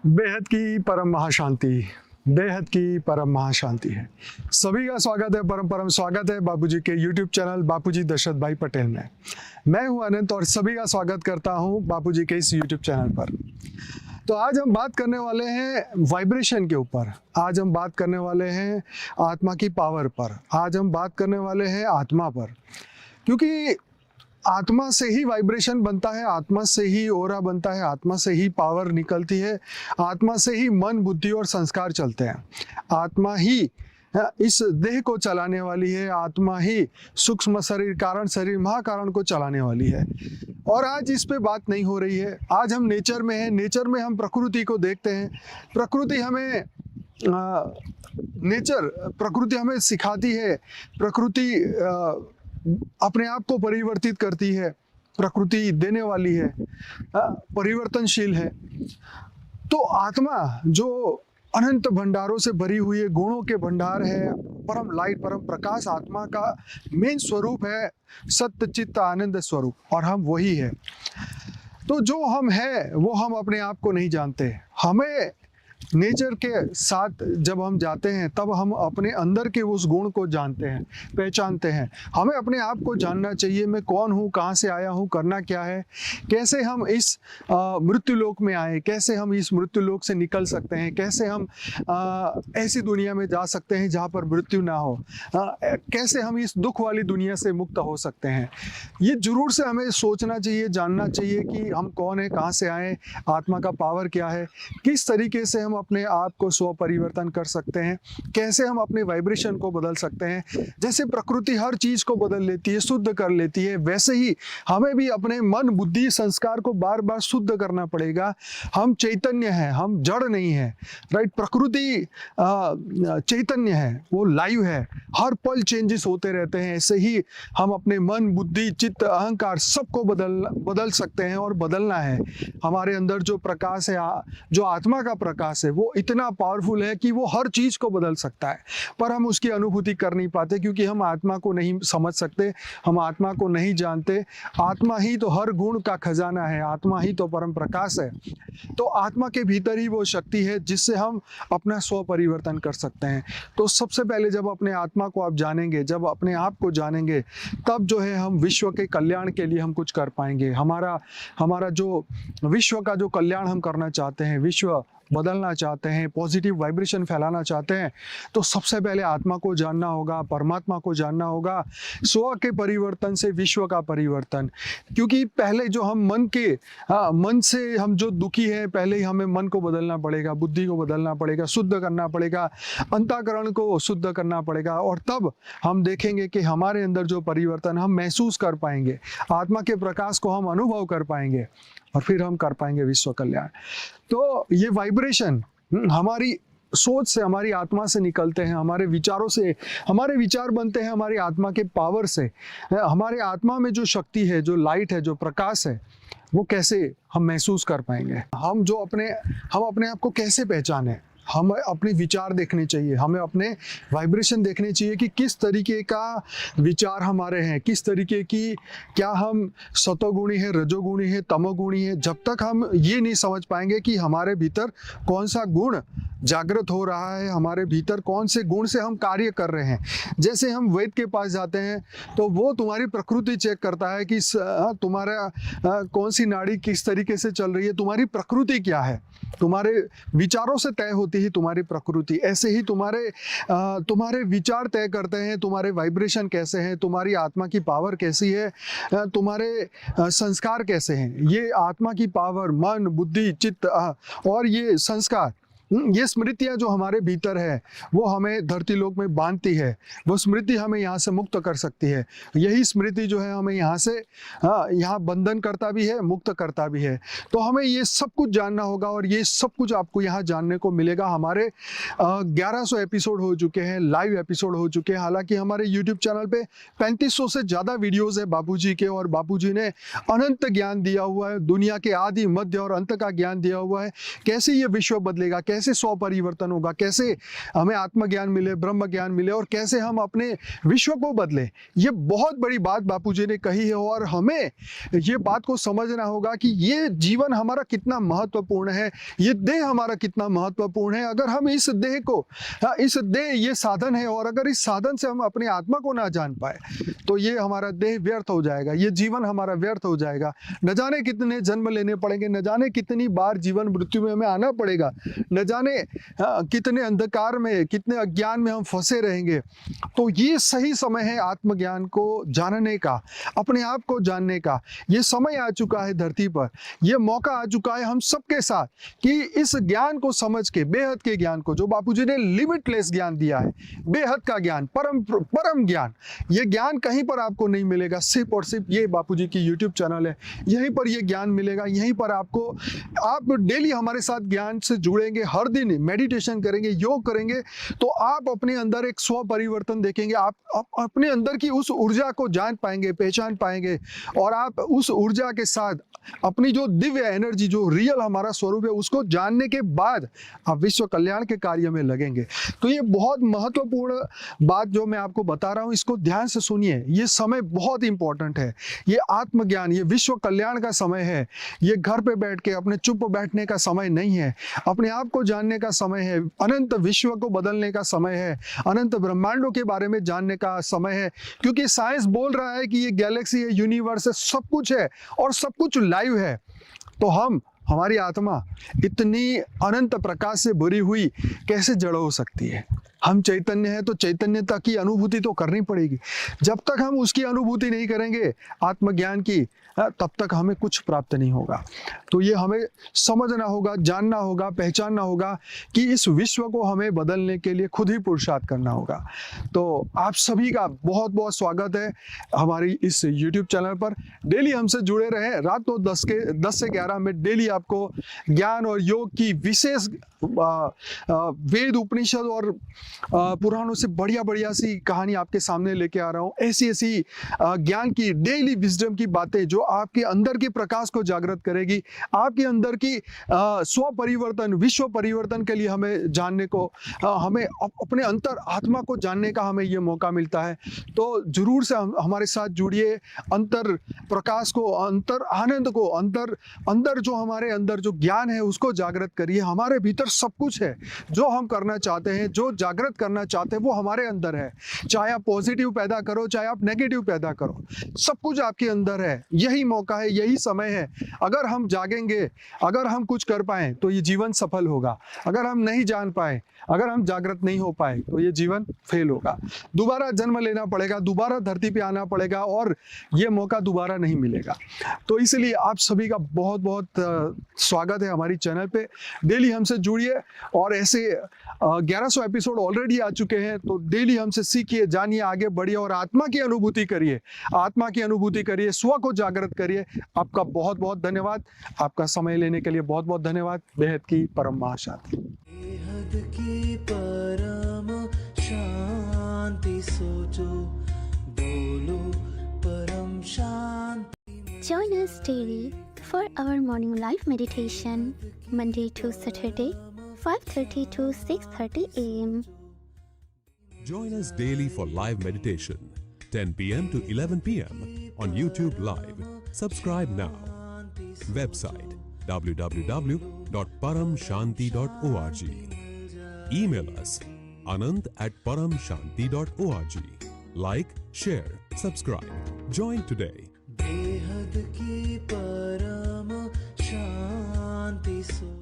बेहद की परम महाशांति, बेहद की परम महाशांति है। सभी का स्वागत है, परम परम स्वागत है बापूजी के YouTube चैनल बापूजी दशरथ भाई पटेल में। मैं हूं अनंत और सभी का स्वागत करता हूं बापूजी के इस YouTube चैनल पर। तो आज हम बात करने वाले हैं वाइब्रेशन के ऊपर, आज हम बात करने वाले हैं आत्मा की पावर पर, आज हम बात करने वाले हैं आत्मा पर, क्योंकि आत्मा से ही वाइब्रेशन बनता है, आत्मा से ही ओरा बनता है, आत्मा से ही पावर निकलती है, आत्मा से ही मन, बुद्धि और संस्कार चलते हैं। आत्मा ही इस देह को चलाने वाली है, आत्मा ही सूक्ष्म शरीर, कारण शरीर, महाकारण को चलाने वाली है। और आज इस पे बात नहीं हो रही है। आज हम नेचर में हैं, नेचर में हम प्रकृति को देखते हैं। प्रकृति हमें प्रकृति हमें सिखाती है, प्रकृति अपने आप को परिवर्तित करती है, प्रकृति देने वाली है, परिवर्तनशील है। तो आत्मा जो अनंत भंडारों से भरी हुई है, गुणों के भंडार है, परम लाइट, परम प्रकाश आत्मा का मेन स्वरूप है, सत्य चित्त आनंद स्वरूप, और हम वही है। तो जो हम है वो हम अपने आप को नहीं जानते। हमें नेचर के साथ जब हम जाते हैं तब हम अपने अंदर के उस गुण को जानते हैं, पहचानते हैं। हमें अपने आप को जानना चाहिए, मैं कौन हूँ, कहाँ से आया हूँ, करना क्या है, कैसे हम इस मृत्यु लोक में आए, कैसे हम इस मृत्यु लोक से निकल सकते हैं, कैसे हम ऐसी दुनिया में जा सकते हैं जहाँ पर मृत्यु ना हो, कैसे हम इस दुख वाली दुनिया से मुक्त हो सकते हैं। ये जरूर से हमें सोचना चाहिए, जानना चाहिए कि हम कौन है, कहाँ से आए, आत्मा का पावर क्या है, किस तरीके से हम अपने आप को स्व परिवर्तन कर सकते हैं, कैसे हम अपने वाइब्रेशन को बदल सकते हैं। जैसे प्रकृति हर चीज को बदल लेती है, शुद्ध कर लेती है, वैसे ही हमें भी अपने मन, बुद्धि, संस्कार को बार बार शुद्ध करना पड़ेगा। हम चैतन्य हैं, हम जड़ नहीं है, राइट। प्रकृति चैतन्य है, वो लाइव है, हर पल चेंजेस होते रहते हैं। ऐसे ही हम अपने मन, बुद्धि, चित्त, अहंकार सबको बदल सकते हैं और बदलना है। हमारे अंदर जो प्रकाश है, जो आत्मा का प्रकाश है, वो इतना पावरफुल है कि वो हर चीज को बदल सकता है, पर हम उसकी अनुभूति कर नहीं पाते क्योंकि हम आत्मा को नहीं समझ सकते, हम आत्मा को नहीं जानते। आत्मा ही तो हर गुण का खजाना है, आत्मा ही तो परम प्रकाश है। तो आत्मा के भीतर ही वो शक्ति है जिससे हम अपना स्व परिवर्तन कर सकते हैं। तो सबसे पहले जब अपने आत्मा को आप जानेंगे, जब अपने आप को जानेंगे, तब जो है हम विश्व के कल्याण के लिए हम कुछ कर पाएंगे। हमारा जो विश्व का जो कल्याण हम करना चाहते हैं, विश्व बदलना चाहते हैं, पॉजिटिव वाइब्रेशन फैलाना चाहते हैं, तो सबसे पहले आत्मा को जानना होगा, परमात्मा को जानना होगा। स्व के परिवर्तन से विश्व का परिवर्तन, क्योंकि पहले जो हम मन से हम जो दुखी है, पहले ही हमें मन को बदलना पड़ेगा, बुद्धि को बदलना पड़ेगा, शुद्ध करना पड़ेगा, अंतःकरण को शुद्ध करना पड़ेगा, और तब हम देखेंगे कि हमारे अंदर जो परिवर्तन हम महसूस कर पाएंगे, आत्मा के प्रकाश को हम अनुभव कर पाएंगे, और फिर हम कर पाएंगे विश्व कल्याण। तो ये वाइब्रेशन हमारी सोच से, हमारी आत्मा से निकलते हैं, हमारे विचारों से, हमारे विचार बनते हैं हमारी आत्मा के पावर से। हमारे आत्मा में जो शक्ति है, जो लाइट है, जो प्रकाश है, वो कैसे हम महसूस कर पाएंगे। हम अपने आप को कैसे पहचाने, हमें अपने विचार देखने चाहिए, हमें अपने वाइब्रेशन देखने चाहिए कि किस तरीके का विचार हमारे हैं, किस तरीके की, क्या हम सतोगुणी है, रजोगुणी है, तमोगुणी है। जब तक हम ये नहीं समझ पाएंगे कि हमारे भीतर कौन सा गुण जागृत हो रहा है, हमारे भीतर कौन से गुण से हम कार्य कर रहे हैं। जैसे हम वैद्य के पास जाते हैं तो वो तुम्हारी प्रकृति चेक करता है कि तुम्हारा कौन सी नाड़ी किस तरीके से चल रही है, तुम्हारी प्रकृति क्या है, तुम्हारे विचारों से तय होती है तुम्हारी प्रकृति। ऐसे ही तुम्हारे विचार तय करते हैं तुम्हारे वाइब्रेशन कैसे हैं, तुम्हारी आत्मा की पावर कैसी है, तुम्हारे संस्कार कैसे हैं। ये आत्मा की पावर, मन, बुद्धि, चित्त और ये संस्कार, ये स्मृतियाँ जो हमारे भीतर है, वो हमें धरती लोक में बांधती है। वो स्मृति हमें यहाँ से मुक्त कर सकती है। यही स्मृति जो है हमें यहाँ बंधन करता भी है, मुक्त करता भी है। तो हमें ये सब कुछ जानना होगा, और ये सब कुछ आपको यहाँ जानने को मिलेगा। हमारे 1100 एपिसोड हो चुके हैं, लाइव एपिसोड हो चुके हैं। हालांकि हमारे यूट्यूब चैनल पे 3500 से ज़्यादा वीडियोज़ है बापूजी के, और बापूजी ने अनंत ज्ञान दिया हुआ है, दुनिया के आदि, मध्य और अंत का ज्ञान दिया हुआ है। कैसे ये विश्व बदलेगा, कैसे स्व परिवर्तन होगा, कैसे हमें आत्मज्ञान मिले, ब्रह्म ज्ञान मिले और कैसे हम अपने विश्व को बदले। ये बहुत बड़ी बात बापूजी ने कही है और हमें ये बात को समझना होगा कि ये जीवन हमारा कितना महत्वपूर्ण है, ये देह हमारा कितना महत्वपूर्ण है। अगर हम इस देह को, इस देह ये साधन है और अगर इस साधन से हम अपने आत्मा को ना जान पाए तो ये हमारा देह व्यर्थ हो जाएगा, ये जीवन हमारा व्यर्थ हो जाएगा। न जाने कितने जन्म लेने पड़ेंगे, न जाने कितनी बार जीवन मृत्यु में हमें आना पड़ेगा, न जाने कितने अंधकार में, कितने अज्ञान में हम फंसे रहेंगे। तो ये सही समय है आत्मज्ञान को जानने का, अपने आप को जानने का। ये समय आ चुका है धरती पर, ये मौका आ चुका है हम सबके साथ कि इस ज्ञान को समझ के, बेहद के ज्ञान को, जो बापूजी ने लिमिटलेस ज्ञान दिया है, बेहद का ज्ञान, परम ज्ञान, ये ज्ञान कहीं पर आपको नहीं मिलेगा। सिर्फ और सिर्फ ये बापूजी की यूट्यूब चैनल है, यहीं पर ये ज्ञान मिलेगा। यहीं पर आपको, आप डेली हमारे साथ ज्ञान से जुड़ेंगे, हर दिन मेडिटेशन करेंगे, योग करेंगे, तो आप अपने अंदर एक स्व परिवर्तन देखेंगे। आप अपने अंदर की उस ऊर्जा को जान पाएंगे, पहचान पाएंगे और आप उस ऊर्जा के साथ अपनी जो दिव्य एनर्जी, जो रियल हमारा स्वरूप है, उसको जानने के बाद आप विश्व कल्याण के कार्य में लगेंगे। तो ये बहुत महत्वपूर्ण बात जो मैं आपको बता रहा हूँ, इसको ध्यान से सुनिए। ये समय बहुत इंपॉर्टेंट है, ये आत्मज्ञान, ये विश्व कल्याण का समय है। ये घर पे बैठ के अपने चुप बैठने का समय नहीं है, अपने आप को जानने का समय है, अनंत विश्व को बदलने का समय है, अनंत ब्रह्मांडों के बारे में जानने का समय है। क्योंकि साइंस बोल रहा है कि ये गैलेक्सी है, यूनिवर्स है, सब कुछ है और सब कुछ लाइव है। तो हमारी आत्मा इतनी अनंत प्रकाश से भरी हुई कैसे जड़ हो सकती है? हम चैतन्य हैं तो चैतन्यता की अनुभूति तो करनी पड़ेगी। जब तक हम उसकी अनुभूति नहीं करेंगे आत्मज्ञान की, तब तक हमें कुछ प्राप्त नहीं होगा। तो ये हमें समझना होगा, जानना होगा, पहचानना होगा कि इस विश्व को हमें बदलने के लिए खुद ही पुरुषार्थ करना होगा। तो आप सभी का बहुत बहुत स्वागत है हमारी इस YouTube चैनल पर। डेली हमसे जुड़े रहें। रात को 10 से 11 में डेली आपको ज्ञान और योग की विशेष वेद, उपनिषद और पुराणों से बढ़िया सी कहानी आपके सामने लेके आ रहा हूँ। ऐसी ज्ञान की, डेली विजडम की बातें जो आपके अंदर के प्रकाश को जागृत करेगी, आपके अंदर की स्व परिवर्तन, विश्व परिवर्तन के लिए हमें जानने को, हमें अपने अंतर आत्मा को जानने का हमें ये मौका मिलता है। तो जरूर से हमारे साथ जुड़िए। अंतर प्रकाश को, अंतर आनंद को, अंदर जो हमारे अंदर जो ज्ञान है उसको जागृत करिए। हमारे भीतर सब कुछ है, जो हम करना चाहते हैं, जो जागृत करना चाहते हैं, वो हमारे अंदर है। चाहे आप पॉजिटिव पैदा करो, चाहे आप नेगेटिव पैदा करो, सब कुछ आपके अंदर है। यही मौका है, यही समय है। अगर हम जागेंगे, अगर हम कुछ कर पाए तो ये जीवन सफल होगा। अगर हम नहीं जान पाए, अगर हम जागृत नहीं हो पाए तो ये जीवन फेल होगा। दोबारा जन्म लेना पड़ेगा, दोबारा धरती पे आना पड़ेगा और ये मौका दोबारा नहीं मिलेगा। तो इसलिए आप सभी का बहुत बहुत स्वागत है हमारी चैनल पे। डेली हमसे जुड़िए और ऐसे 1100 एपिसोड ऑलरेडी आ चुके हैं। तो डेली हमसे सीखिए, जानिए, आगे बढ़िए और आत्मा की अनुभूति करिए, आत्मा की अनुभूति करिए, स्व को जागृत करिए। आपका बहुत बहुत धन्यवाद, आपका समय लेने के लिए बहुत बहुत धन्यवाद। बेहद की परम महाशांति। बेहद की परम शांति सोचो, बोलो परम शांति। Join us daily for our morning live meditation, Monday to Saturday, 5:30 to 6:30 a.m. Join us daily for live meditation, 10 p.m. to 11 p.m. on YouTube Live. Subscribe now. Website www.paramshanti.org. Email us anand@paramshanti.org. Like, share, subscribe. Join today. बेहद की परम शांति सो